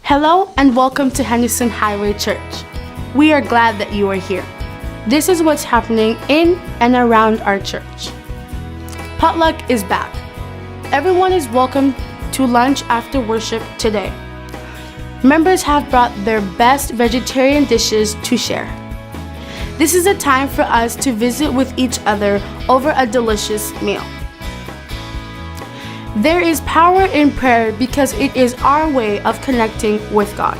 Hello and welcome to Henderson Highway Church. We are glad that you are here. This is what's happening in and around our church. Potluck is back. Everyone is welcome to lunch after worship today. Members have brought their best vegetarian dishes to share. This is a time for us to visit with each other over a delicious meal. There is power in prayer because it is our way of connecting with God.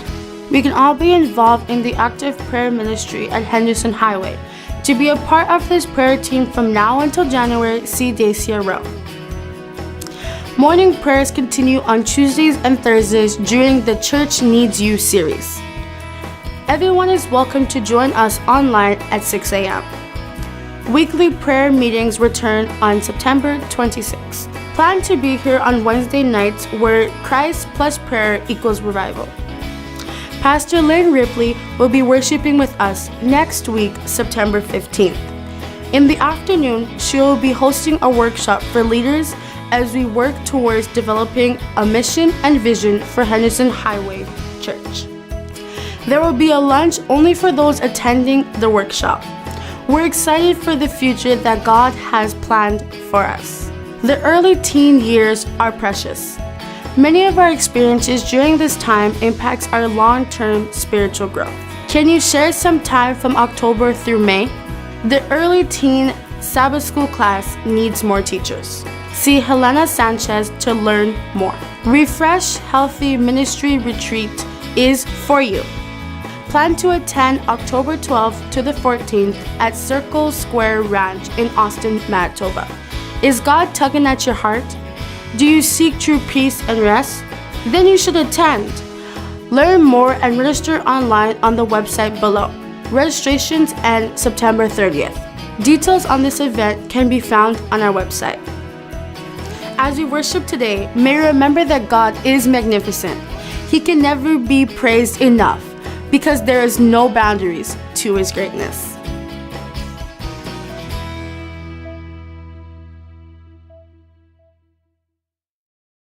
We can all be involved in the active prayer ministry at Henderson Highway. To be a part of this prayer team from now until January, see Dacia Row. Morning prayers continue on Tuesdays and Thursdays during the Church Needs You series. Everyone is welcome to join us online at 6 a.m. Weekly prayer meetings return on September 26th. Plan to be here on Wednesday nights where Christ plus prayer equals revival. Pastor Lynn Ripley will be worshiping with us next week, September 15th. In the afternoon, she will be hosting a workshop for leaders as we work towards developing a mission and vision for Henderson Highway Church. There will be a lunch only for those attending the workshop. We're excited for the future that God has planned for us. The early teen years are precious. Many of our experiences during this time impacts our long-term spiritual growth. Can you share some time from October through May? The early teen Sabbath school class needs more teachers. See Helena Sanchez to learn more. Refresh Healthy Ministry Retreat is for you. Plan to attend October 12th to the 14th at Circle Square Ranch in Austin, Manitoba. Is God tugging at your heart? Do you seek true peace and rest? Then you should attend. Learn more and register online on the website below. Registrations end September 30th. Details on this event can be found on our website. As we worship today, may we remember that God is magnificent. He can never be praised enough because there is no boundaries to His greatness.